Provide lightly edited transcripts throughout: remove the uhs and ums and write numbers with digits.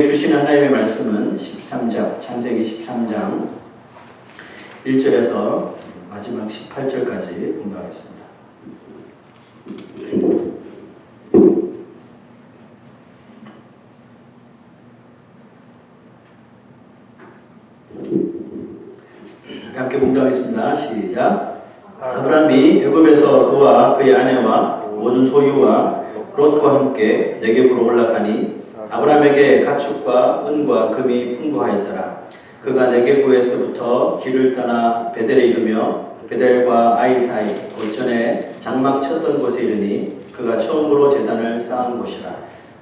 주시는 하나님의 말씀은 13장, 창세기 13장 1절에서 마지막 18절까지 공부하겠습니다. 함께 공부하겠습니다. 시작. 아브라함이 애굽에서 그와 그의 아내와 모든 소유와 롯과 함께 네겝으로 올라가니 아브라함에게 가축과 은과 금이 풍부하였더라. 그가 네겝에서부터 길을 떠나 베델에 이르며 베델과 아이 사이 곧 전에 장막 쳤던 곳에 이르니 그가 처음으로 제단을 쌓은 곳이라.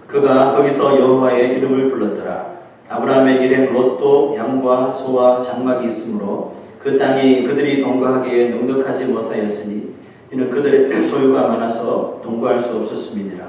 그가 거기서 여호와의 이름을 불렀더라. 아브라함의 일행 롯도 양과 소와 장막이 있으므로 그 땅이 그들이 동거하기에 넉넉하지 못하였으니 이는 그들의 소유가 많아서 동거할 수 없었음이니라.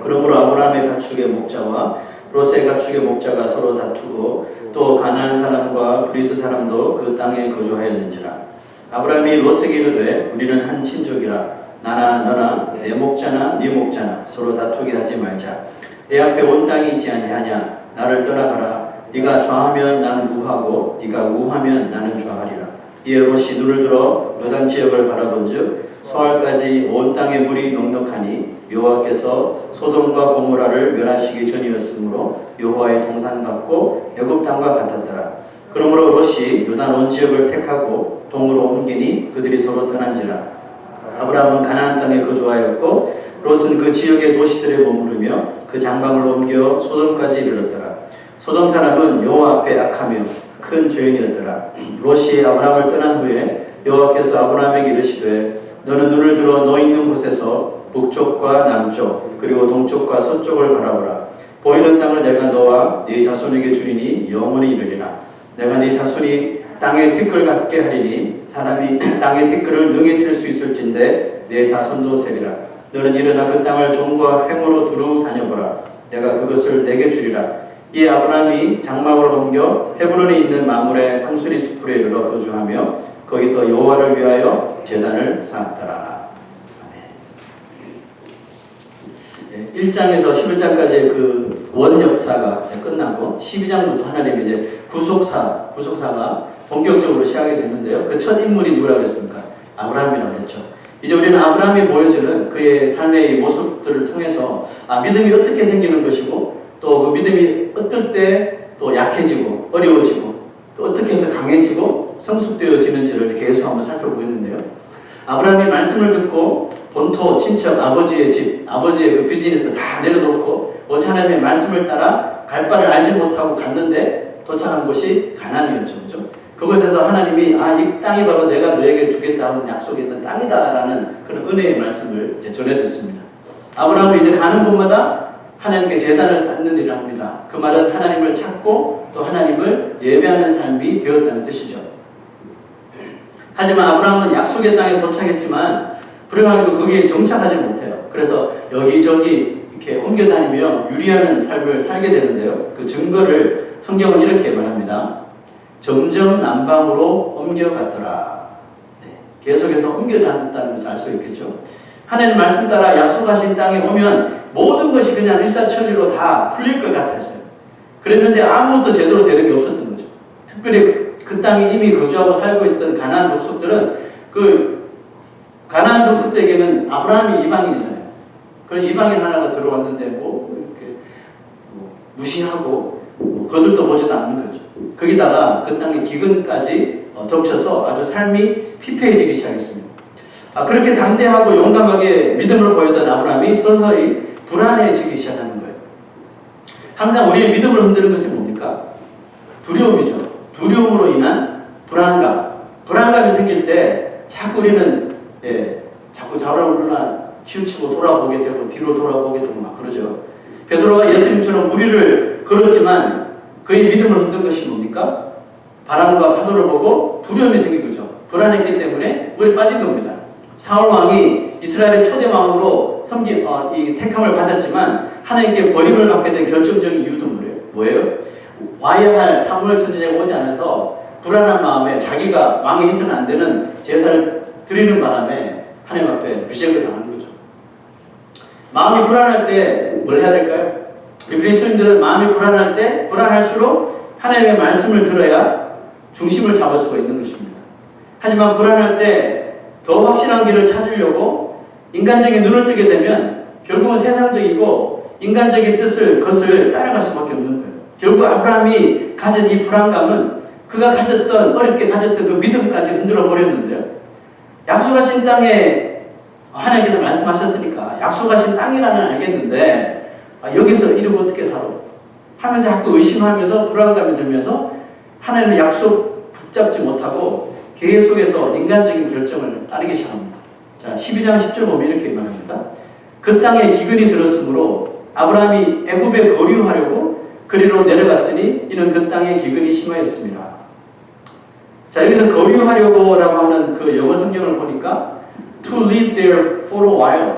그러므로 아브라함의 가축의 목자와 롯의 가축의 목자가 서로 다투고 또 가나안 사람과 브리스 사람도 그 땅에 거주하였는지라. 아브라함이 롯에게 이르되 우리는 한 친족이라. 나나 너나 내 목자나 네 목자나 서로 다투게 하지 말자. 내 앞에 온 땅이 있지 아니하냐. 나를 떠나가라. 네가 좌하면 나는 우하고 네가 우하면 나는 좌하리라. 이에 롯이 눈을 들어 요단 지역을 바라본즉 소알까지 온 땅에 물이 넉넉하니 여호와께서 소돔과 고모라를 멸하시기 전이었으므로 여호와의 동산 같고 애굽 땅과 같았더라. 그러므로 롯이 요단 온 지역을 택하고 동으로 옮기니 그들이 서로 떠난지라. 아브라함은 가나안 땅에 거주하였고 롯은 그 지역의 도시들에 머무르며 그 장막을 옮겨 소돔까지 이르렀더라. 소돔 사람은 여호와 앞에 악하며 큰 죄인이었더라. 롯이 아브라함을 떠난 후에 여호와께서 아브라함에게 이르시되 너는 눈을 들어 너 있는 곳에서 북쪽과 남쪽 그리고 동쪽과 서쪽을 바라보라. 보이는 땅을 내가 너와 네 자손에게 주리니 영원히 이르리라. 내가 네 자손이 땅의 티끌 같게 하리니 사람이 땅의 티끌을 능히 셀 수 있을진데 내 자손도 세리라. 너는 일어나 그 땅을 종과 횡으로 두루 다녀보라. 내가 그것을 내게 주리라. 이 아브라함이 장막을 옮겨 헤브론에 있는 마물의 상수리 숲으로 이르러 거주하며 거기서 여호와를 위하여 제단을 쌓았더라. 1장에서 11장까지의 그 원 역사가 이제 끝나고 12장부터 하나님이 이제 구속사가 본격적으로 시작이 됐는데요. 그 첫 인물이 누구라고 했습니까? 아브라함이라고 했죠. 이제 우리는 아브라함이 보여주는 그의 삶의 모습들을 통해서 믿음이 어떻게 생기는 것이고 또 그 믿음이 어떨 때 또 약해지고 어려워지고 또 어떻게 해서 강해지고 성숙되어지는지를 계속 한번 살펴보고 있는데요. 아브라함이 말씀을 듣고 본토, 친척, 아버지의 집, 아버지의 그 비즈니스 다 내려놓고 오직 하나님의 말씀을 따라 갈 바를 알지 못하고 갔는데 도착한 곳이 가나안이었죠. 그죠? 그곳에서 하나님이 이 땅이 바로 내가 너에게 주겠다는 약속했던 땅이다라는 그런 은혜의 말씀을 이제 전해 듣습니다. 아브라함은 이제 가는 곳마다 하나님께 제단을 쌓는 일을 합니다. 그 말은 하나님을 찾고 또 하나님을 예배하는 삶이 되었다는 뜻이죠. 하지만 아브라함은 약속의 땅에 도착했지만 불행하게도 거기에 정착하지 못해요. 그래서 여기저기 이렇게 옮겨다니며 유리하는 삶을 살게 되는데요. 그 증거를 성경은 이렇게 말합니다. 점점 남방으로 옮겨갔더라. 계속해서 옮겨다녔다는 것을 알 수 있겠죠. 하나님 말씀 따라 약속하신 땅에 오면 모든 것이 그냥 일사천리로 다 풀릴 것 같았어요. 그랬는데 아무것도 제대로 되는 게 없었던 거죠. 특별히 그 땅에 이미 거주하고 살고 있던 가나안 족속들은 그 가나안 족속들에게는 아브라함이 이방인이잖아요. 그런 이방인 하나가 들어왔는데 이렇게 무시하고 거들떠 보지도 않는 거죠. 거기다가 그 땅의 기근까지 덮쳐서 아주 삶이 피폐해지기 시작했습니다. 그렇게 담대하고 용감하게 믿음을 보였던 아브라함이 서서히 불안해지기 시작하는 거예요. 항상 우리의 믿음을 흔드는 것이 뭡니까? 두려움이죠. 두려움으로 인한 불안감이 생길 때 자꾸 우리는 자꾸 좌우로나 치우치고 돌아보게 되고 뒤로 돌아보게 되고 막 그러죠. 베드로가 예수님처럼 무리를 걸었지만 그의 믿음을 흔든 것이 뭡니까? 바람과 파도를 보고 두려움이 생긴 거죠. 불안했기 때문에 물에 빠진 겁니다. 사울 왕이 이스라엘의 초대 왕으로 이 택함을 받았지만 하나님께 버림을 받게 된 결정적인 이유도 뭐예요? 와야 할 사무엘 선지자가 오지 않아서 불안한 마음에 자기가 왕이 있으면 안 되는 제사를 드리는 바람에 하나님 앞에 유죄를 당하는 거죠. 마음이 불안할 때 뭘 해야 될까요? 우리 그리스도인들은 마음이 불안할 때 불안할수록 하나님의 말씀을 들어야 중심을 잡을 수가 있는 것입니다. 하지만 불안할 때 더 확실한 길을 찾으려고 인간적인 눈을 뜨게 되면 결국은 세상적이고 인간적인 것을 따라갈 수밖에 없는 거예요. 결국 아브라함이 가진 이 불안감은 그가 어렵게 가졌던 그 믿음까지 흔들어 버렸는데요. 약속하신 땅에 하나님께서 말씀하셨으니까 약속하신 땅이라는 알겠는데 여기서 이러고 어떻게 살아? 하면서 자꾸 의심하면서 불안감이 들면서 하나님의 약속 붙잡지 못하고 계속해서 인간적인 결정을 따르기 시작합니다. 자, 12장 10절 보면 이렇게 말합니다. 그 땅에 기근이 들었으므로 아브라함이 애굽에 거류하려고 그리로 내려갔으니 이는 그 땅에 기근이 심하였습니다. 자, 여기서 거류하려고 라고 하는 그 영어 성경을 보니까 to live there for a while.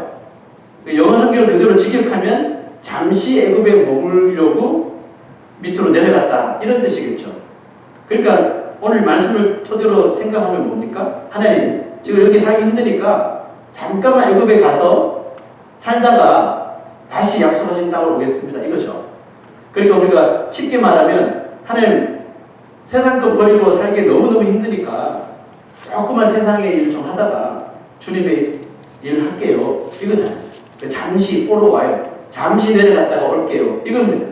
영어 성경을 그대로 직역하면 잠시 애굽에 머물려고 밑으로 내려갔다 이런 뜻이겠죠. 그러니까 오늘 말씀을 토대로 생각하면 뭡니까? 하나님, 지금 여기 살기 힘드니까 잠깐만 애굽에 가서 살다가 다시 약속하신 땅으로 오겠습니다. 이거죠. 그러니까 우리가 쉽게 말하면 하나님, 세상 것 버리고 살기 너무너무 힘드니까 조금만 세상의 일 좀 하다가 주님의 일 할게요. 이거잖아요. 잠시 포로 와요. 잠시 내려갔다가 올게요. 이겁니다.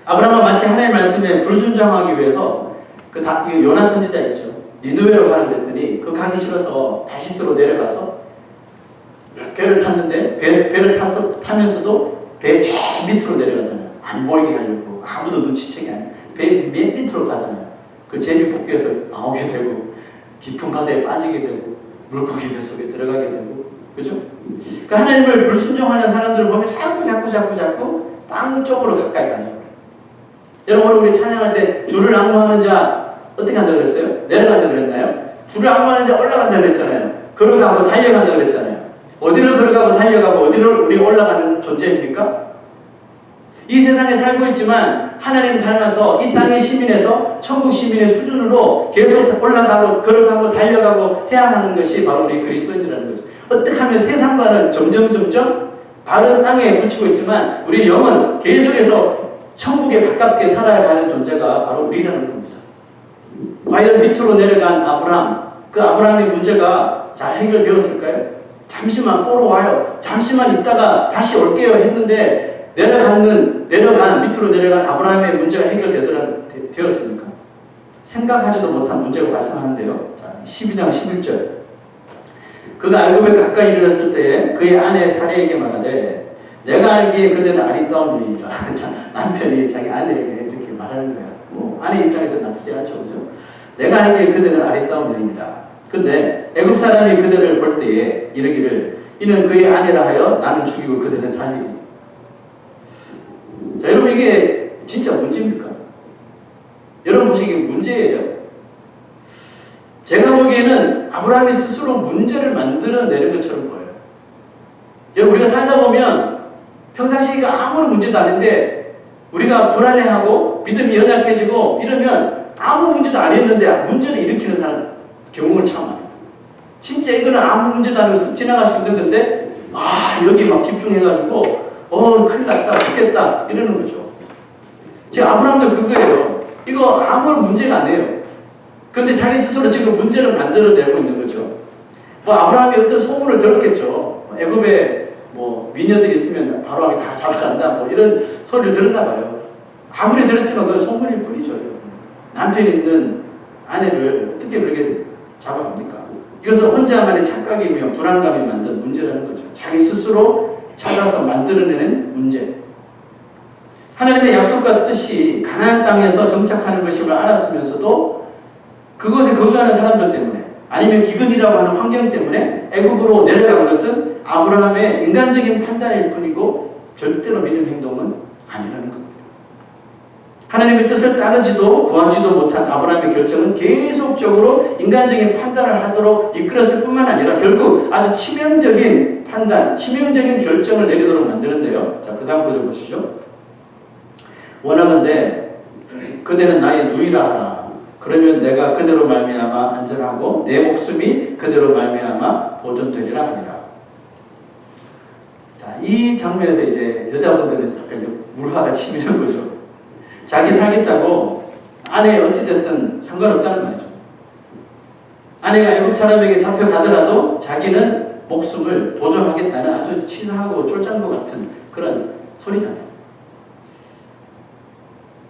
아브라함은 마치 하나님의 말씀에 불순종하기 위해서 그 요나 선지자 있죠. 니느웨로 가라 그랬더니 그 가기 싫어서 다시스로 내려가서 배를 탔는데 배를 타면서도 배 제일 밑으로 내려가잖아요. 안 보이게 하려고 아무도 눈치채기 아니에요. 배 맨 밑으로 가잖아요. 그 재미 뽑기에서 나오게 되고 깊은 바다에 빠지게 되고 물고기 배 속에 들어가게 되고 그죠? 그러니까 하나님을 불순종하는 사람들을 보면 자꾸 땅 쪽으로 가까이 가는 거예요. 여러분 우리 찬양할 때 주를 앙모하는 자 어떻게 한다 그랬어요? 내려간다 그랬나요? 주를 앙모하는 자 올라간다 그랬잖아요. 걸어가고 달려간다 그랬잖아요. 어디를 걸어가고 달려가고 어디를 우리 올라가는 존재입니까? 이 세상에 살고 있지만 하나님 닮아서 이 땅의 시민에서 천국 시민의 수준으로 계속 올라가고 걸어가고 달려가고 해야 하는 것이 바로 우리 그리스도인이라는 거죠. 어떻게 하면 세상과는 점점 바른 땅에 붙이고 있지만 우리 영은 계속해서 천국에 가깝게 살아가는 존재가 바로 우리라는 겁니다. 과연 밑으로 내려간 아브라함, 그 아브라함의 문제가 잘 해결되었을까요? 잠시만 for a while, 잠시만 있다가 다시 올게요 했는데 밑으로 내려간 아브라함의 문제가 해결되었습니까? 생각하지도 못한 문제가 발생하는데요. 자, 12장 11절. 그가 애굽에 가까이 이르렀을 때에 그의 아내 사레에게 말하되 내가 알기에 그대는 아리따운 여인이라. 남편이 자기 아내에게 이렇게 말하는 거야. 뭐 아내 입장에서 나쁘지 않죠, 그죠? 내가 알기에 그대는 아리따운 여인이라. 근데 애굽 사람이 그대를 볼 때에 이르기를 이는 그의 아내라 하여 나는 죽이고 그대는 살리고. 자, 여러분 이게 진짜 문제입니까? 여러분 보시기에 문제예요. 제가 보기에는 아브라함이 스스로 문제를 만들어내는 것처럼 보여요. 여러분 우리가 살다 보면 평상시가 아무런 문제도 아닌데 우리가 불안해하고 믿음이 연약해지고 이러면 아무 문제도 아니었는데 문제를 일으키는 사람 경우를 참 많아요. 진짜 이거는 아무 문제도 아니고 쓱 지나갈 수 있는 건데 여기 막 집중해가지고 큰일 났다 죽겠다 이러는 거죠. 지금 아브라함도 그거예요. 이거 아무런 문제가 아니에요. 그런데 자기 스스로 지금 문제를 만들어내고 있는 거죠. 뭐 아브라함이 어떤 소문을 들었겠죠. 애굽에 뭐 미녀들이 있으면 바로 다 잡아간다 뭐 이런 소리를 들었나 봐요. 아무리 들었지만 그건 소문일 뿐이죠. 남편 있는 아내를 어떻게 그렇게 잡아갑니까? 이것은 혼자만의 착각이며 불안감이 만든 문제라는 거죠. 자기 스스로 찾아서 만들어내는 문제. 하나님의 약속과 뜻이 가나안 땅에서 정착하는 것임을 알았으면서도 그곳에 거주하는 사람들 때문에 아니면 기근이라고 하는 환경 때문에 애굽으로 내려간 것은 아브라함의 인간적인 판단일 뿐이고 절대로 믿음 행동은 아니라는 겁니다. 하나님의 뜻을 따르지도 구하지도 못한 아브라함의 결정은 계속적으로 인간적인 판단을 하도록 이끌었을 뿐만 아니라 결국 아주 치명적인 판단, 치명적인 결정을 내리도록 만드는데요. 자, 그 다음 구절 보시죠. 원하건대 그대는 나의 누이라 하라. 그러면 내가 그대로 말미암아 안전하고 내 목숨이 그대로 말미암아 보존되리라 하니라. 자, 이 장면에서 이제 여자분들은 약간 물화가 치미는 거죠. 자기 살겠다고 아내 어찌됐든 상관없다는 말이죠. 아내가 애굽 사람에게 잡혀가더라도 자기는 목숨을 보존하겠다는 아주 치사하고 쫄짠 것 같은 그런 소리잖아요.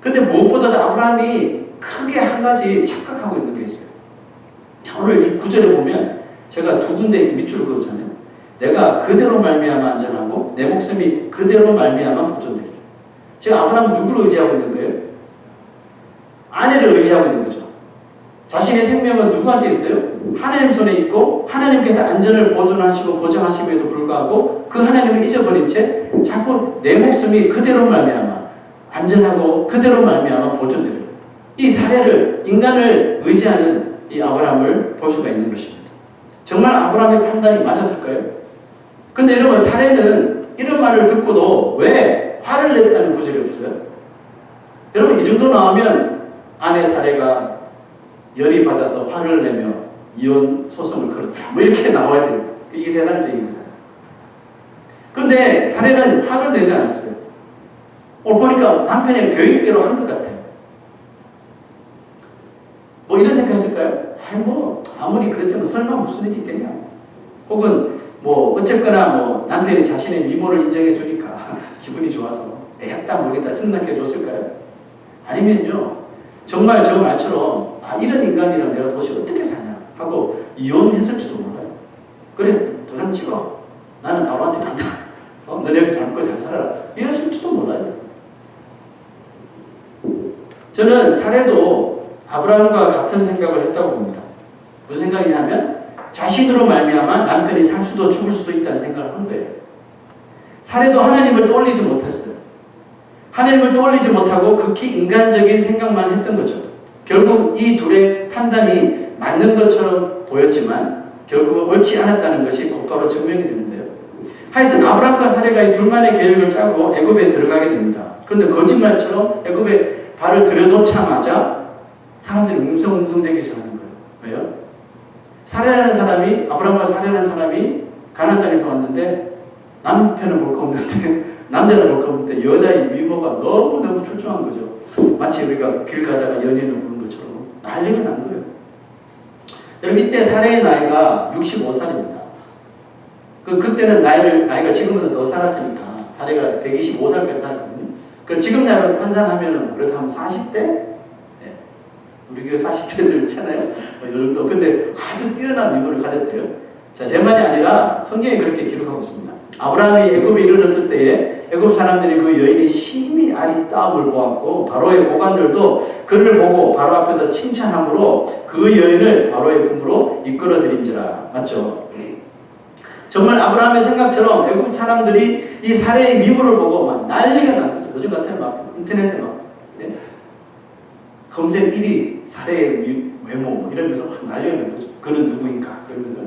근데 무엇보다도 아브라함이 크게 한 가지 착각하고 있는 게 있어요. 자, 오늘 이 구절에 보면 제가 두 군데 밑줄을 그었잖아요. 내가 그대로 말미암아 안전하고 내 목숨이 그대로 말미암아 보존되리라. 지금 아브라함은 누구를 의지하고 있는 거예요? 아내를 의지하고 있는 거죠. 자신의 생명은 누구한테 있어요? 하나님 손에 있고 하나님께서 안전을 보존하시고 보장하심에도 불구하고 그 하나님을 잊어버린 채 자꾸 내 목숨이 그대로 말미암아 안전하고 그대로 말미암아 보존되리라. 이 사례를 인간을 의지하는 이 아브라함을 볼 수가 있는 것입니다. 정말 아브라함의 판단이 맞았을까요? 근데 여러분 사례는 이런 말을 듣고도 왜 화를 냈다는 구절이 없어요? 여러분 이 정도 나오면 아내 사례가 열이 받아서 화를 내며 이혼 소송을 걸었다 뭐 이렇게 나와야 돼요. 이게 세상적인 거잖아요. 근데 사례는 화를 내지 않았어요. 오늘 보니까 남편의 교육대로 한 것 같아요. 뭐 이런 생각했을까요? 뭐 아무리 그랬지만 설마 무슨 일이 있겠냐. 혹은 뭐 어쨌거나 뭐 남편이 자신의 미모를 인정해 주니까 기분이 좋아서 딱 모르겠다 승낙해 줬을까요? 아니면요 정말 저 말처럼 이런 인간이랑 내가 도대체 어떻게 사냐 하고 이혼했을지도 몰라요. 그래 도장 찍어 나는 바로한테 간다. 너네 여기서 잘 먹고 잘 살아라 이랬을지도 몰라요. 저는 사례도 아브라함과 같은 생각을 했다고 봅니다. 무슨 생각이냐면 자신으로 말미암아 남편이 살 수도 죽을 수도 있다는 생각을 한 거예요. 사례도 하나님을 떠올리지 못했어요. 하나님을 떠올리지 못하고 극히 인간적인 생각만 했던 거죠. 결국 이 둘의 판단이 맞는 것처럼 보였지만 결국은 옳지 않았다는 것이 곧바로 증명이 되는데요. 하여튼 아브라함과 사례가 이 둘만의 계획을 짜고 애굽에 들어가게 됩니다. 그런데 거짓말처럼 애굽에 발을 들여놓자마자 사람들이 웅성웅성대기 시작하는 거예요. 왜요? 사례라는 사람이 아브라함과 사례라는 사람이 가나안 땅에서 왔는데 남편은 볼 거 없는데 남자는 볼 거 없는데 여자의 미모가 너무너무 출중한 거죠. 마치 우리가 길 가다가 연인을 보는 것처럼 난리가 난 거예요. 여러분 이때 사례의 나이가 65살입니다. 그때는 나이가 지금보다 더 살았으니까 사례가 125살까지 살았거든요. 지금 나이로 환산하면 그래도 한 40대? 네. 우리 교회 40대들 있잖아요. 이 정도. 근데 아주 뛰어난 미모를 가졌대요. 자, 제 말이 아니라 성경이 그렇게 기록하고 있습니다. 아브라함이 애굽에 이르렀을 때에 애굽 사람들이 그 여인이 심히 아리따움을 보았고 바로의 고관들도 그를 보고 바로 앞에서 칭찬함으로 그 여인을 바로의 궁으로 이끌어들인지라. 맞죠? 정말 아브라함의 생각처럼 애굽 사람들이 이 사례의 미모를 보고 막 난리가 난 거죠. 요즘 같으면 막 인터넷에 막 네? 검색 1위 사례의 외모 이러면서 확 난리가 난 거죠. 그는 누구인가 그러면서.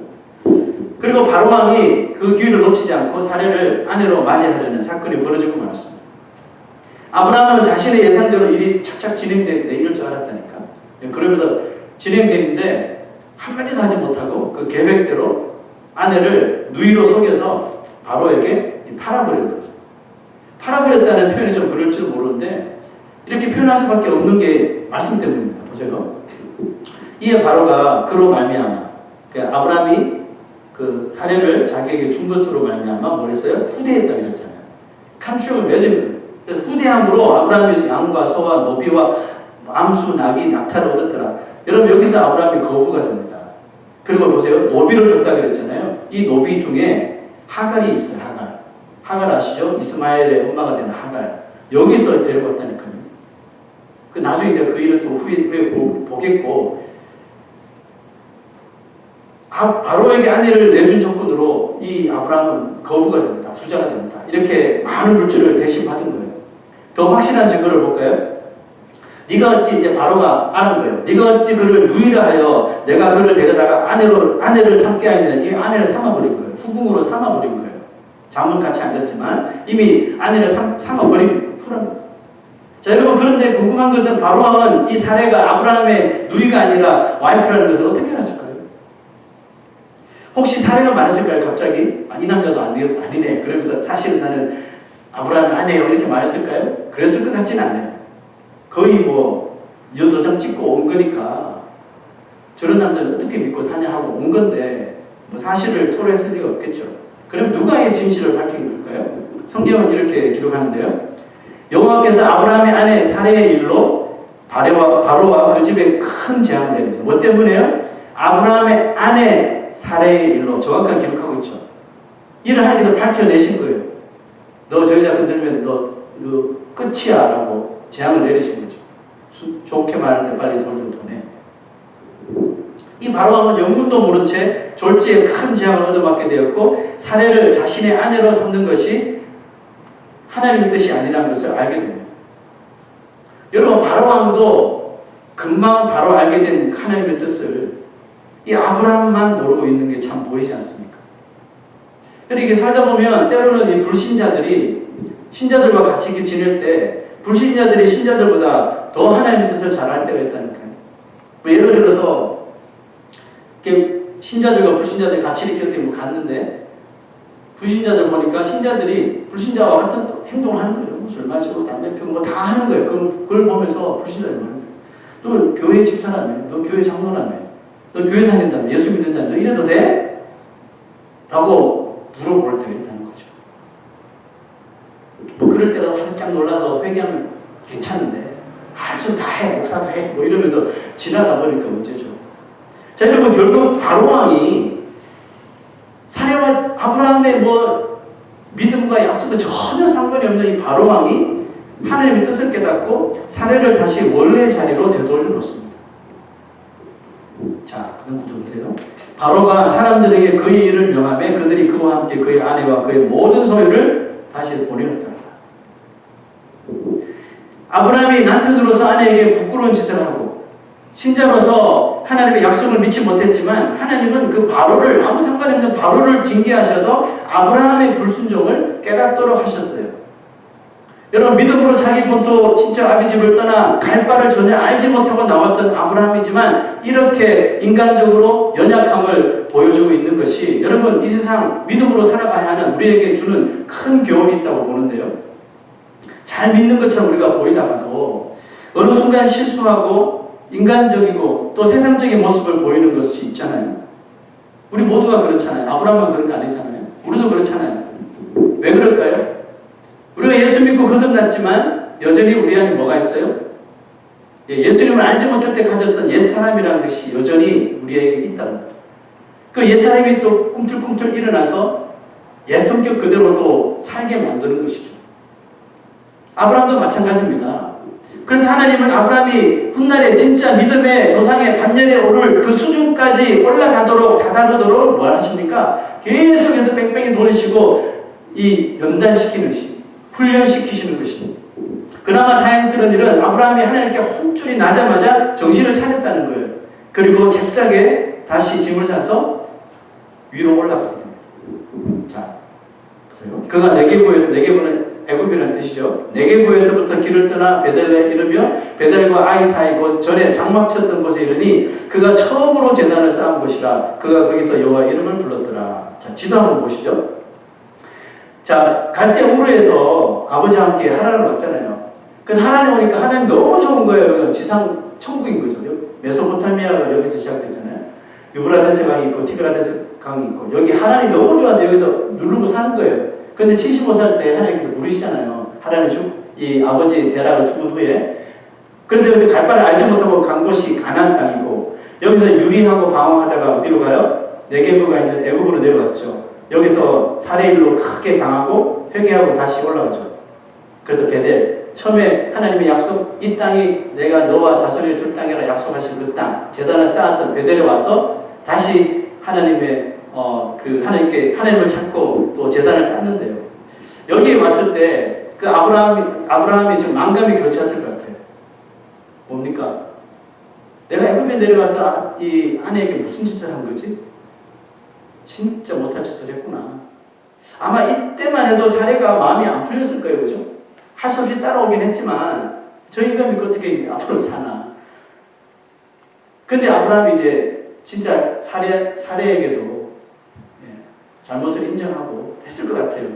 그리고 바로 왕이 그 기회를 놓치지 않고 사례를 아내로 맞이하려는 사건이 벌어지고 말았습니다. 아브라함은 자신의 예상대로 일이 착착 진행되는데 이럴 줄 알았다니까. 그러면서 진행되는데 한마디도 하지 못하고 그 계획대로 아내를 누이로 속여서 바로에게 팔아버린 거죠. 팔아버렸다는 표현이 좀 그럴 줄 모르는데 이렇게 표현할 수밖에 없는 게 말씀 때문입니다. 보세요. 이에 바로가 그로 말미암아 아브라함이 그 사례를 자기에게 준 것으로 말미암아 뭘 했어요? 후대했다고 했잖아요. 감추음을 맺은 거예요. 그래서 후대함으로 아브라함이 양과 소와 노비와 암수, 낙이, 낙타를 얻었더라. 여러분 여기서 아브라함이 거부가 됩니다. 그리고 보세요. 노비를 줬다 그랬잖아요. 이 노비 중에 하갈이 있어요. 하갈 아시죠? 이스마엘의 엄마가 되는 하갈. 여기서 데려갔다니까요. 나중에 이제 그 일은 또 후에 보겠고 바로에게 아내를 내준 조건으로 이 아브라함은 거부가 됩니다. 부자가 됩니다. 이렇게 많은 물질을 대신 받은 거예요. 더 확실한 증거를 볼까요? 네가 어찌 이제 바로가 아는 거예요. 네가 어찌 그를 누이라 하여 내가 그를 데려다가 아내를 삼게 하면 이 아내를 삼아버린 거예요. 후궁으로 삼아버린 거예요. 잠은 같이 앉았지만 이미 아내를 삼아버린 후랍니다. 자, 여러분 그런데 궁금한 것은 바로는 이 사례가 아브라함의 누이가 아니라 와이프라는 것을 어떻게 알았을까요? 혹시 사례가 말했을까요? 갑자기 이 남자도 아니네. 그러면서 사실은 나는 아브라함이 아내요 이렇게 말했을까요? 그랬을 것 같지는 않아요. 거의 뭐 연도장 찍고 온 거니까 저런 남자를 어떻게 믿고 사냐 하고 온 건데 뭐 사실을 토로했을 리가 없겠죠. 그럼 누가 이 진실을 밝힌 걸까요? 성경은 이렇게 기록하는데요. 여호와께서 아브라함의 아내 사레의 일로 바로와 그 집에 큰 재앙을 내리죠. 뭐 때문에요? 아브라함의 아내 사레의 일로 정확하게 기록하고 있죠. 일을 하나님께서 밝혀내신 거예요. 너 저 여자 건들면 너 끝이야 라고 재앙을 내리신 거죠. 좋게 말할 때 빨리 돌 좀 보내. 이 바로왕은 영문도 모른 채 졸지에 큰 재앙을 얻어맞게 되었고 사례를 자신의 아내로 삼는 것이 하나님의 뜻이 아니라는 것을 알게 됩니다. 여러분 바로왕도 금방 바로 알게 된 하나님의 뜻을 이 아브라함만 모르고 있는 게 참 보이지 않습니까? 이렇게 살다 보면 때로는 이 불신자들이 신자들과 같이 이렇게 지낼 때 불신자들이 신자들보다 더 하나님의 뜻을 잘 알 때가 있다니까요. 뭐 예를 들어서 이렇게 신자들과 불신자들이 같이 이렇게 어디 뭐 갔는데 불신자들 보니까 신자들이 불신자와 같은 행동을 하는 거죠. 뭐 술 마시고 담배 피우고 뭐 다 하는 거예요. 그걸 보면서 불신자들이 말하는 거예요. 너 교회 집사라며, 너 교회 장로라며, 너 교회 다닌다며, 예수 믿는다며, 너 이래도 돼? 라고 물어볼 때가 있다는 거죠. 뭐 그럴 때라도 살짝 놀라서 회개하면 괜찮은데 좀 다 해, 목사도 해, 뭐 이러면서 지나가 버리니까 문제죠. 자, 여러분 결국 바로왕이 사례와 아브라함의 뭐 믿음과 약속도 전혀 상관이 없는 이 바로왕이 하나님의 뜻을 깨닫고 사례를 다시 원래 자리로 되돌려 놓습니다. 자, 그 다음 구절 보세요. 바로가 사람들에게 그의 일을 명하며 그들이 그와 함께 그의 아내와 그의 모든 소유를 다시 보내었더라. 아브라함이 남편으로서 아내에게 부끄러운 짓을 하고 신자로서 하나님의 약속을 믿지 못했지만 하나님은 그 바로를 아무 상관이 없는 바로를 징계하셔서 아브라함의 불순종을 깨닫도록 하셨어요. 여러분 믿음으로 자기 본토 친척 아비 집을 떠나 갈 바를 전혀 알지 못하고 나왔던 아브라함이지만 이렇게 인간적으로 연약함을 보여주고 있는 것이 여러분 이 세상 믿음으로 살아가야 하는 우리에게 주는 큰 교훈이 있다고 보는데요. 잘 믿는 것처럼 우리가 보이다가도 어느 순간 실수하고 인간적이고 또 세상적인 모습을 보이는 것이 있잖아요. 우리 모두가 그렇잖아요. 아브라함은 그런 거 아니잖아요. 우리도 그렇잖아요. 왜 그럴까요? 우리가 예수 믿고 거듭났지만 여전히 우리 안에 뭐가 있어요? 예수님을 알지 못할 때 가졌던 옛사람이라는 것이 여전히 우리에게 있다는 거예요. 그 옛사람이 또 꿈틀꿈틀 일어나서 옛 성격 그대로 또 살게 만드는 것이죠. 아브라함도 마찬가지입니다. 그래서 하나님은 아브라함이 훗날에 진짜 믿음의 조상의 반열에 오를 그 수준까지 올라가도록 다다르도록 뭘 하십니까? 계속해서 뺑뺑이 돌리시고 이 연단시키는 시 훈련시키시는 것입니다. 그나마 다행스러운 일은 아브라함이 하나님께 혼쭐이 나자마자 정신을 차렸다는 거예요. 그리고 잽싸게 다시 짐을 싸서 위로 올라가게 됩니다. 자, 보세요. 그가 네게부에서, 네게부는 애굽이라는 뜻이죠. 네게부에서부터 길을 떠나 베델에 이르며 베델과 아이 사이 곧 전에 장막 쳤던 곳에 이르니 그가 처음으로 제단을 쌓은 곳이라 그가 거기서 여호와 이름을 불렀더라. 자, 지도 한번 보시죠. 자, 갈 때 우르에서 아버지와 함께 하란을 왔잖아요. 근데 하란에 오니까 하란이 너무 좋은 거예요. 지상 천국인 거죠. 메소포타미아가 여기서 시작됐잖아요. 유브라데스 강이 있고 티그라데스 강이 있고 여기 하란이 너무 좋아서 여기서 누르고 사는 거예요. 근데 75살 때 하나님께서 부르시잖아요. 하란이 이 아버지 데라가 죽은 후에. 그래서 여기 갈 바를 알지 못하고 간 곳이 가나안 땅이고 여기서 유리하고 방황하다가 어디로 가요? 네게부가 있는 애굽으로 내려갔죠. 여기서 살해일로 크게 당하고 회개하고 다시 올라가죠. 그래서 베델 처음에 하나님의 약속 이 땅이 내가 너와 자손에게 줄 땅이라 약속하신 그 땅 제단을 쌓았던 베델에 와서 다시 하나님의 하나님을 찾고 또 제단을 쌓는데요. 여기에 왔을 때 그 아브라함이 지금 만감이 교차했을 것 같아요. 뭡니까? 내가 애굽에 내려가서 이 아내에게 무슨 짓을 한 거지? 진짜 못할 짓을 했구나. 아마 이때만 해도 사례가 마음이 안 풀렸을 거예요. 그죠? 할 수 없이 따라오긴 했지만 저 인간 믿고 어떻게 앞으로 사나. 근데 아브라함이 이제 진짜 사례에게도 잘못을 인정하고 했을 것 같아요.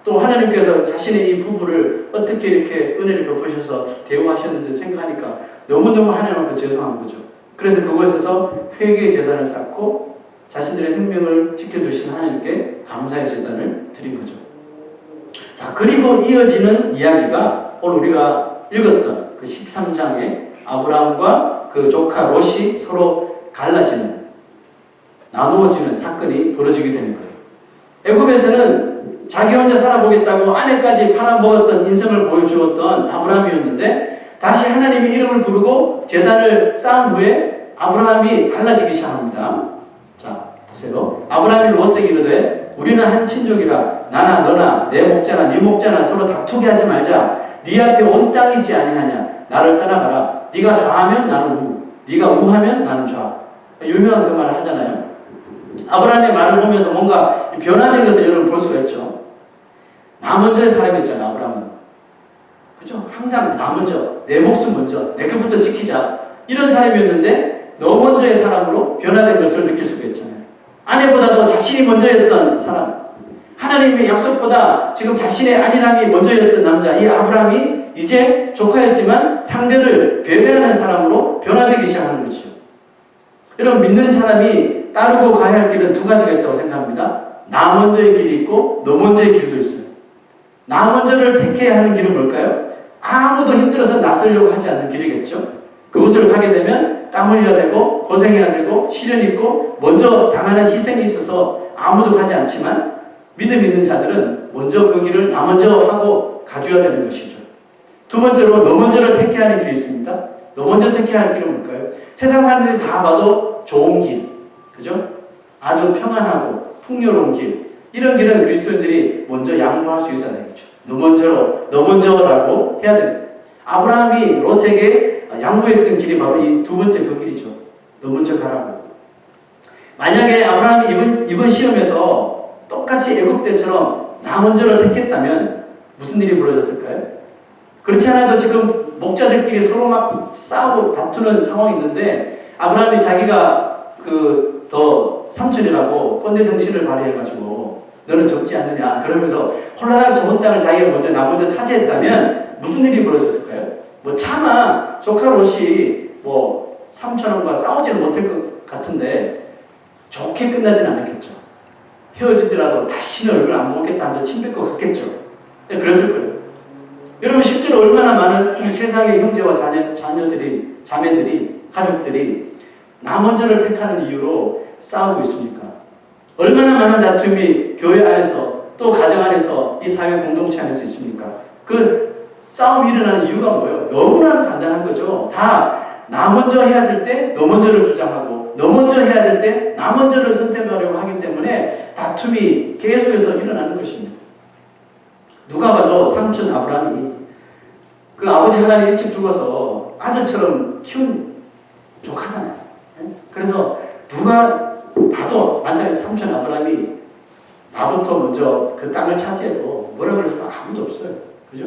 또 하나님께서 자신의 이 부부를 어떻게 이렇게 은혜를 베푸셔서 대우하셨는지 생각하니까 너무너무 하나님 앞에 죄송한 거죠. 그래서 그곳에서 회개의 제단을 쌓고 자신들의 생명을 지켜주신 하나님께 감사의 제단을 드린 거죠. 자, 그리고 이어지는 이야기가 오늘 우리가 읽었던 그 13장에 아브라함과 그 조카 롯이 서로 갈라지는, 나누어지는 사건이 벌어지게 되는 거예요. 애굽에서는 자기 혼자 살아보겠다고 아내까지 팔아먹었던 인성을 보여주었던 아브라함이었는데 다시 하나님의 이름을 부르고 제단을 쌓은 후에 아브라함이 달라지기 시작합니다. 자, 보세요. 아브라함이 롯에게 이르되 우리는 한 친족이라 나나 너나 내 목자나 네 목자나 서로 다투게 하지 말자. 네 앞에 온 땅이지 아니하냐. 나를 떠나가라. 네가 좌하면 나는 우, 네가 우하면 나는 좌. 유명한 그 말을 하잖아요. 아브라함의 말을 보면서 뭔가 변화된 것을 여러분 볼 수가 있죠. 나 먼저의 사람이었잖아, 아브라함은. 그죠? 항상 나 먼저, 내 목숨 먼저, 내 것부터 지키자. 이런 사람이었는데 너 먼저의 사람으로 변화된 것을 느낄 수가 있잖아요. 아내보다도 자신이 먼저였던 사람, 하나님의 약속보다 지금 자신의 안일함이 먼저였던 남자, 이 아브라함이 이제 조카였지만 상대를 배려하는 사람으로 변화되기 시작하는 거죠. 여러분, 믿는 사람이 따르고 가야 할 길은 두 가지가 있다고 생각합니다. 나 먼저의 길이 있고 너 먼저의 길도 있어요. 나 먼저를 택해야 하는 길은 뭘까요? 아무도 힘들어서 나서려고 하지 않는 길이겠죠. 그곳을 가게 되면 땀 흘려야 되고 고생해야 되고 시련이 있고 먼저 당하는 희생이 있어서 아무도 가지 않지만 믿음 있는 자들은 먼저 그 길을 나 먼저 하고 가줘야 되는 것이죠. 두 번째로 너 먼저를 택해야 하는 길이 있습니다. 너 먼저 택해야 할 길은 뭘까요? 세상 사람들이 다 봐도 좋은 길, 그죠? 아주 평안하고 풍요로운 길, 이런 길은 그리스도인들이 먼저 양보할 수 있어야 되겠죠. 너 먼저라고 해야 됩니다. 아브라함이 롯에게 양보했던 길이 바로 이 두 번째 그 길이죠. 너 먼저 가라고. 만약에 아브라함이 이번 시험에서 똑같이 애굽 때처럼 나 먼저를 택했다면 무슨 일이 벌어졌을까요? 그렇지 않아도 지금 목자들끼리 서로 막 싸우고 다투는 상황이 있는데 아브라함이 자기가 더 삼촌이라고 꼰대 정신을 발휘해가지고 너는 적지 않느냐 그러면서 홀라당 좋은 땅을 자기가 먼저 나 먼저 차지했다면 무슨 일이 벌어졌을까요? 뭐 차마 조카 롯이 뭐 삼촌과 싸우지는 못할 것 같은데 좋게 끝나지는 않았겠죠. 헤어지더라도 다시는 얼굴 안 보겠다 하면서 침 뱉고 갔겠죠. 네, 그랬을 거예요. 여러분 실제로 얼마나 많은 세상의 형제와 자매들이 가족들이 나 먼저를 택하는 이유로 싸우고 있습니까? 얼마나 많은 다툼이 교회 안에서 또 가정 안에서 이 사회 공동체 안에서 있습니까? 그 싸움이 일어나는 이유가 뭐예요? 너무나도 간단한 거죠. 다 나 먼저 해야 될 때 너 먼저를 주장하고 너 먼저 해야 될 때 나 먼저를 선택하려고 하기 때문에 다툼이 계속해서 일어나는 것입니다. 누가 봐도 삼촌 아브라함이 그 아버지 하나님 일찍 죽어서 아들처럼 키운 조카잖아요. 그래서 누가 봐도 만약에 삼촌 아브라함이 나부터 먼저 그 땅을 차지해도 뭐라 그럴 사람 아무도 없어요. 그죠?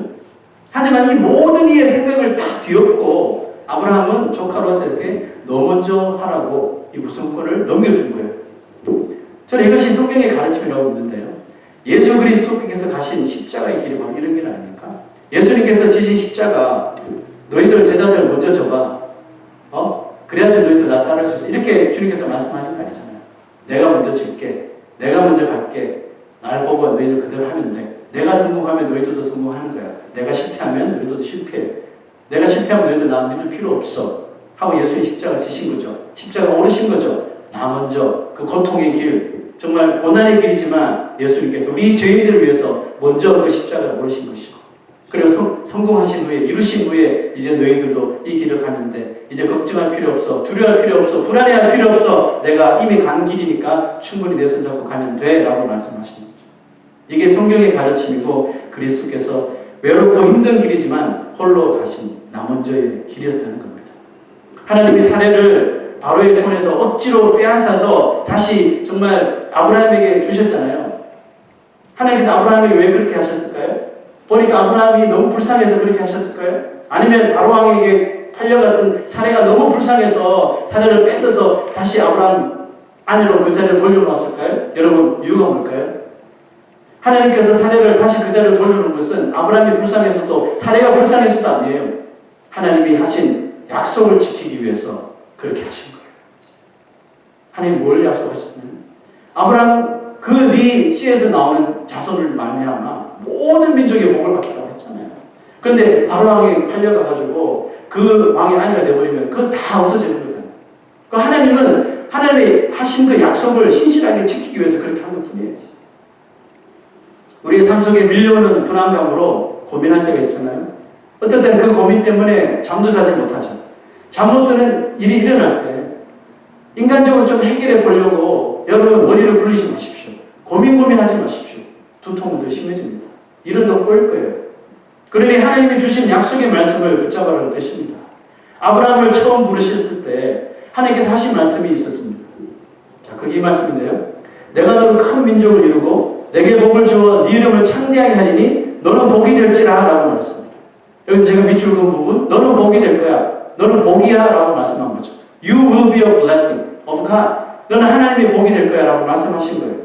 하지만 이 모든 이의 생각을 다 뒤엎고 아브라함은 조카 롯에게 너 먼저 하라고 이 우선권을 넘겨준 거예요. 저는 이것이 성경의 가르침이라고 믿는데요. 예수 그리스도께서 가신 십자가의 길이 바로 이런 길 아닙니까? 예수님께서 지신 십자가, 너희들 제자들 먼저 져봐. 그래야지 너희들 나 따를 수 있어. 이렇게 주님께서 말씀하신 거 아니잖아요. 내가 먼저 질게. 내가 먼저 갈게. 날 보고 너희들 그대로 하면 돼. 내가 성공하면 너희들도 성공하는 거야. 내가 실패하면 너희들도 실패해. 내가 실패하면 너희들 나 믿을 필요 없어. 하고 예수님 십자가 지신 거죠. 십자가 오르신 거죠. 나 먼저 그 고통의 길, 정말 고난의 길이지만 예수님께서 우리 죄인들을 위해서 먼저 그 십자가를 오르신 것이고, 그리고 성공하신 후에, 이루신 후에 이제 너희들도 이 길을 가는데 이제 걱정할 필요 없어, 두려워할 필요 없어, 불안해할 필요 없어. 내가 이미 간 길이니까 충분히 내 손 잡고 가면 돼 라고 말씀하시는 거죠. 이게 성경의 가르침이고 그리스도께서 외롭고 힘든 길이지만 홀로 가신 나 먼저의 길이었다는 겁니다. 하나님이 사례를 바로의 손에서 억지로 빼앗아서 다시 정말 아브라함에게 주셨잖아요. 하나님께서 아브라함에게 왜 그렇게 하셨을까요? 보니까 아브라함이 너무 불쌍해서 그렇게 하셨을까요? 아니면 바로 왕에게 팔려갔던 사례가 너무 불쌍해서 사례를 뺏어서 다시 아브라함 안으로 그 자리를 돌려놓았을까요? 여러분, 이유가 뭘까요? 하나님께서 사례를 다시 그 자리로 돌려놓은 것은 아브라함이 불쌍해서도 사례가 불쌍해서도 아니에요. 하나님이 하신 약속을 지키기 위해서 그렇게 하신 거예요. 하나님 뭘 약속하셨나요? 아브라함 그 네 씨에서 나오는 자손을 말미암아 모든 민족의 복을 받겠다고 했잖아요. 그런데 바로 왕이 팔려가가지고 그 왕의 아내가 되어버리면 그거 다 없어지는 거잖아요. 그 하나님은 하나님이 하신 그 약속을 신실하게 지키기 위해서 그렇게 한 것뿐이에요. 우리의 삶 속에 밀려오는 불안감으로 고민할 때가 있잖아요. 어떨 때는 그 고민 때문에 잠도 자지 못하죠. 잠 못 드는 일이 일어날 때 인간적으로 좀 해결해 보려고 여러분 머리를 굴리지 마십시오. 고민하지 마십시오. 두통은 더 심해집니다. 일은 더 꼬일 거예요. 그러니 하나님이 주신 약속의 말씀을 붙잡으라는 뜻입니다. 아브라함을 처음 부르셨을 때 하나님께서 하신 말씀이 있었습니다. 자, 그게 이 말씀인데요. 내가 너를 큰 민족을 이루고 내게 복을 주어 네 이름을 창대하게 하리니 너는 복이 될지라 라고 말했습니다. 여기서 제가 밑줄 그은 부분, 너는 복이 될 거야. 너는 복이야 라고 말씀한 거죠. You will be a blessing of God. 너는 하나님의 복이 될 거야 라고 말씀하신 거예요.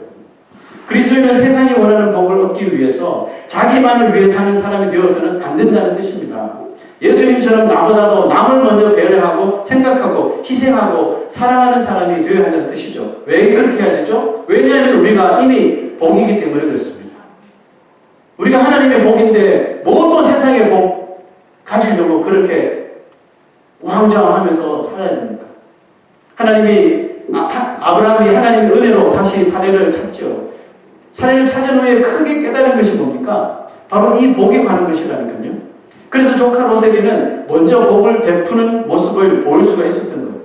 그리스도인은 세상이 원하는 복을 얻기 위해서 자기만을 위해 사는 사람이 되어서는 안 된다는 뜻입니다. 예수님처럼 나보다도 남을 먼저 배려하고 생각하고 희생하고 사랑하는 사람이 되어야 한다는 뜻이죠. 왜 그렇게 해야 되죠? 왜냐하면 우리가 이미 복이기 때문에 그렇습니다. 우리가 하나님의 복인데 뭐 또 세상의 복 가지려고 그렇게 우왕좌왕하면서 살아야 됩니까? 하나님이 아브라함이 하나님의 은혜로 다시 사례를 찾죠. 사례를 찾은 후에 크게 깨달은 것이 뭡니까? 바로 이 복에 관한 것이라니까요. 그래서 조카 롯에게는 먼저 복을 베푸는 모습을 보일 수가 있었던 거예요.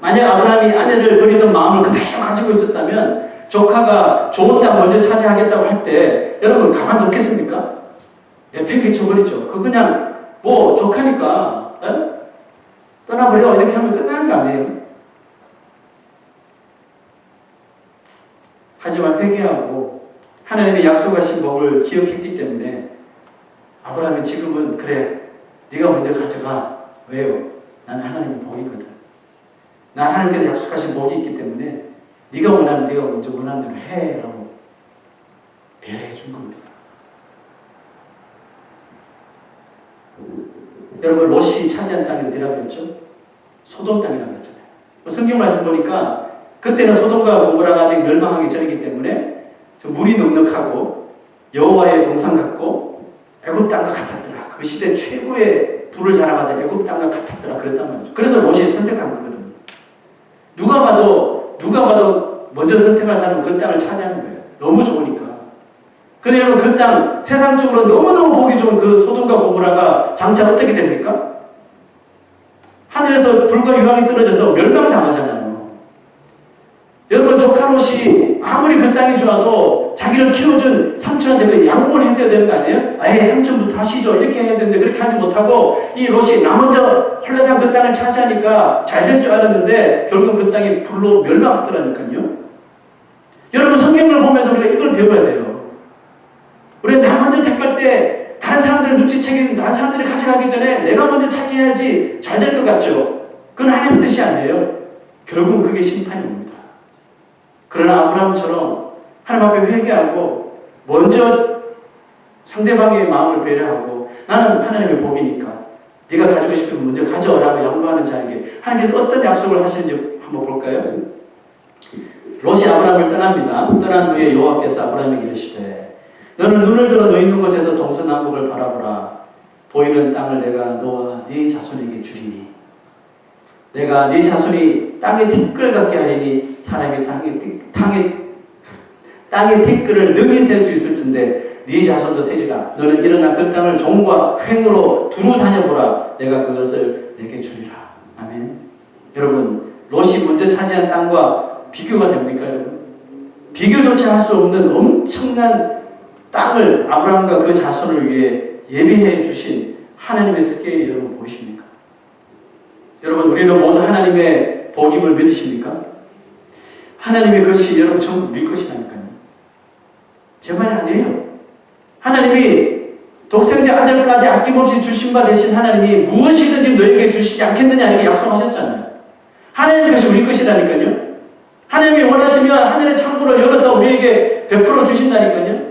만약 아브라함이 아내를 버리던 마음을 그대로 가지고 있었다면 조카가 좋은 땅 먼저 차지하겠다고 할 때 여러분 가만 뒀겠습니까? 내팽개쳐버리죠. 그 그냥 뭐 조카니까 떠나버려 이렇게 하면 끝나는 거 아니에요? 하지만 회개하고 하나님의 약속하신 복을 기억했기 때문에 아브라함이 지금은 그래 네가 먼저 가져가. 왜요? 난 하나님의 복이거든. 난 하나님께서 약속하신 복이 있기 때문에 네가 원하는 네가 먼저 원하는 대로 해 라고 배려해 준 겁니다. 여러분 롯이 차지한 땅이 어디라고 그랬죠? 소돔 땅이라고 했잖아요. 성경 말씀 보니까 그때는 소돔과 고모라가 아직 멸망하기 전이기 때문에 물이 넉넉하고 여호와의 동산 같고 애굽 땅과 같았더라. 그 시대 최고의 불을 자랑하던 애굽 땅과 같았더라. 그랬단 말이죠. 그래서 롯이 선택한 거거든요. 누가 봐도 먼저 선택할 사람은 그 땅을 차지하는 거예요. 너무 좋으니까. 근데 여러분 그 땅 세상적으로 너무너무 보기 좋은 그 소돔과 고모라가 장차 어떻게 됩니까? 하늘에서 불과 유황이 떨어져서 멸망당하잖아요. 여러분 조카 롯이 아무리 그 땅이 좋아도 자기를 키워준 삼촌한테 그 양보를 했어야 되는 거 아니에요? 아예 삼촌부터 하시죠 이렇게 해야 되는데 그렇게 하지 못하고 이 롯이 나 먼저 홀라당 그 땅을 차지하니까 잘 될 줄 알았는데 결국 그 땅이 불로 멸망하더라니까요. 여러분 성경을 보면서 우리가 이걸 배워야 돼요. 우리가 나 먼저 택할 때 다른 사람들 눈치채기 다른 사람들이 가져가기 전에 내가 먼저 차지해야지 잘 될 것 같죠. 그건 하나님 뜻이 아니에요. 결국은 그게 심판입니다. 그러나 아브라함처럼 하나님 앞에 회개하고 먼저 상대방의 마음을 배려하고 나는 하나님의 복이니까 네가 가지고 싶으면 먼저 가져오라고 양보하는 자에게 하나님께서 어떤 약속을 하시는지 한번 볼까요? 롯이 아브라함을 떠납니다. 떠난 후에 여호와께서 아브라함에게 이르시되 너는 눈을 들어 너 있는 곳에서 동서남북을 바라보라. 보이는 땅을 내가 너와 네 자손에게 주리니 내가 네 자손이 땅의 티끌 같게 하리니 사람이 땅의 티끌을 능히 셀 수 있을 텐데 네 자손도 세리라. 너는 일어나 그 땅을 종과 횡으로 두루 다녀보라. 내가 그것을 내게 주리라. 아멘. 여러분 롯이 먼저 차지한 땅과 비교가 됩니까 여러분? 비교조차 할 수 없는 엄청난 땅을 아브라함과 그 자손을 위해 예비해 주신 하나님의 스케일이 여러분 보이십니까? 여러분 우리는 모두 하나님의 복임을 믿으십니까? 하나님의 것이 여러분 전부 우리 것이라니까요. 제 말이 아니에요. 하나님이 독생자 아들까지 아낌없이 주신 바 되신 하나님이 무엇이든지 너에게 주시지 않겠느냐 이렇게 약속하셨잖아요. 하나님의 것이 우리 것이라니까요. 하나님이 원하시면 하늘의 창문을 열어서 우리에게 베풀어 주신다니까요.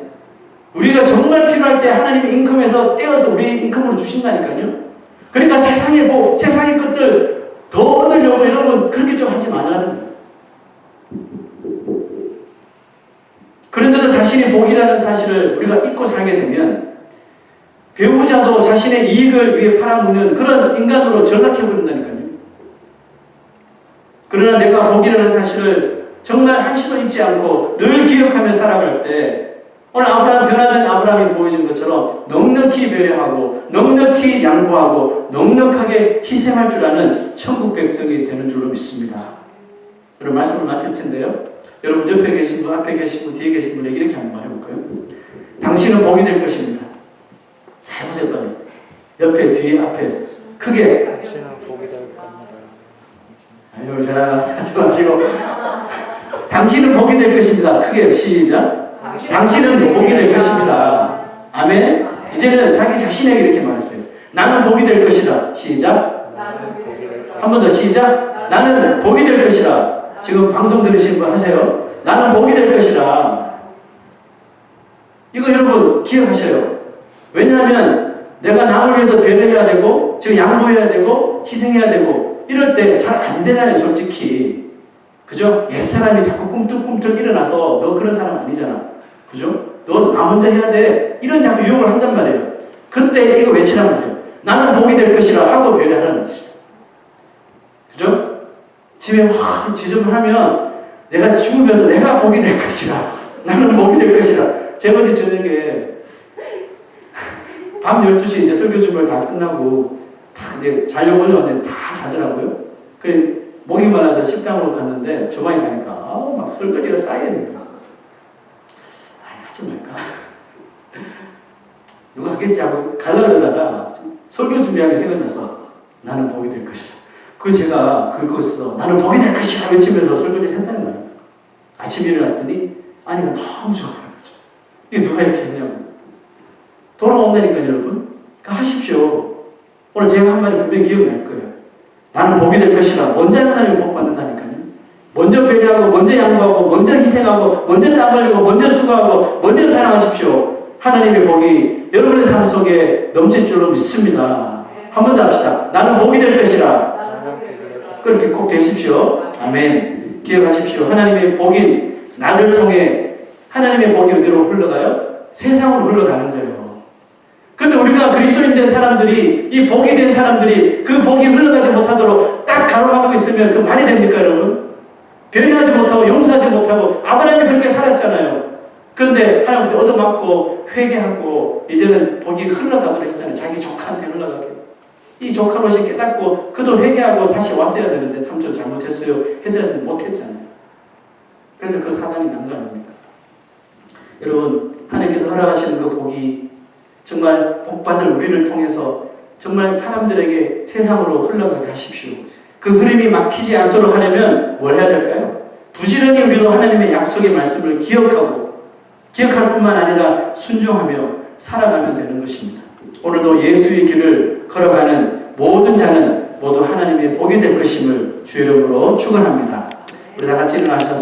우리가 정말 필요할 때 하나님의 인컴에서 떼어서 우리 인컴으로 주신다니까요. 그러니까 세상의 복, 세상의 것들 더 얻으려고 여러분 그렇게 좀 하지 말라는 거예요. 그런데도 자신이 복이라는 사실을 우리가 잊고 살게 되면 배우자도 자신의 이익을 위해 팔아먹는 그런 인간으로 전락해버린다니까요. 그러나 내가 복이라는 사실을 정말 한시도 잊지 않고 늘 기억하며 살아갈 때 오늘 아브라함, 변화된 아브라함이 보여준 것처럼 넉넉히 배려하고 넉넉히 양보하고 넉넉하게 희생할 줄 아는 천국 백성이 되는 줄로 믿습니다. 여러분 말씀을 맡을 텐데요. 여러분 옆에 계신 분, 앞에 계신 분, 뒤에 계신 분에게 이렇게 한번 말해볼까요? 당신은 복이 될 것입니다. 자, 해보세요 빨리. 옆에, 뒤에, 앞에 크게. 당신은 복이 될 겁니다. 아유, 자, 하지 마시고. 당신은 복이 될 것입니다. 크게 시작. 당신은 복이 될 것입니다. 아멘. 이제는 자기 자신에게 이렇게 말했어요. 나는 복이 될 것이다. 시작. 한 번 더 시작. 나는 복이 될 것이다. 지금 방송 들으시는 분 하세요. 나는 복이 될 것이다. 이거 여러분 기억하셔요. 왜냐하면 내가 남을 위해서 배려해야 되고 지금 양보해야 되고 희생해야 되고 이럴 때 잘 안 되잖아요. 솔직히. 그죠? 옛사람이 자꾸 꿈틀꿈틀 일어나서 너 그런 사람 아니잖아. 그죠? 너 나 먼저 해야 돼. 이런 자꾸 유혹을 한단 말이에요. 그때 이거 외치란 말이에요. 나는 복이 될 것이라 하고 배려하라는 뜻이에요. 그죠? 집에 확 지저분하면 내가 죽으면서 내가 복이 될 것이라. 나는 복이 될 것이라. 제가 어제 저녁에 밤 12시에 이제 설교 준비 다 끝나고 다 이제 자려고 올려왔는데 다 자더라고요. 그 목이 말라서 식당으로 갔는데 주방에 가니까 막 설거지가 쌓여있는 거야. 하지 말까? 누가 하겠지 하고 가려고 그러다가 설교 준비하는 게 생각나서 나는 복이 될 것이다. 그 제가 그것에서 나는 복이 될 것이다 외치면서 설거지를 했다는 거예요. 아침에 일어났더니 아니가 너무 좋아하는 거죠. 이게 누가 이렇게 했냐고. 돌아온다니까요, 여러분. 그러니까 하십시오. 오늘 제가 한 말이 분명히 기억날 거예요. 나는 복이 될 것이라. 먼저 하는 사람이 복 받는다니까요. 먼저 배려하고, 먼저 양보하고, 먼저 희생하고, 먼저 땀 흘리고, 먼저 수고하고, 먼저 사랑하십시오. 하나님의 복이 여러분의 삶 속에 넘칠 줄로 믿습니다. 한 번 더 합시다. 나는 복이 될 것이라. 그렇게 꼭 되십시오. 아멘. 기억하십시오. 하나님의 복이 나를 통해 하나님의 복이 어디로 흘러가요? 세상으로 흘러가는 거예요. 근데 우리가 그리스도인 된 사람들이, 이 복이 된 사람들이 그 복이 흘러가지 못하도록 딱 가로막고 있으면 그 말이 됩니까, 여러분? 배려하지 못하고 용서하지 못하고 아브라함이 그렇게 살았잖아요. 그런데 하나님한테 얻어맞고 회개하고 이제는 복이 흘러가도록 했잖아요. 자기 조카한테 흘러가게. 이 조카로서 깨닫고 그도 회개하고 다시 왔어야 되는데 삼촌 잘못했어요. 했어야 되는데 못했잖아요. 그래서 그 사단이 난 거 아닙니까? 여러분 하나님께서 허락하시는 그 복이 정말 복받을 우리를 통해서 정말 사람들에게 세상으로 흘러가게 하십시오. 그 흐름이 막히지 않도록 하려면 뭘 해야 될까요? 부지런히 우리도 하나님의 약속의 말씀을 기억할 뿐만 아니라 순종하며 살아가면 되는 것입니다. 오늘도 예수의 길을 걸어가는 모든 자는 모두 하나님의 복이 될 것임을 주의 이름으로 축원합니다. 우리 다 같이 일어나셔서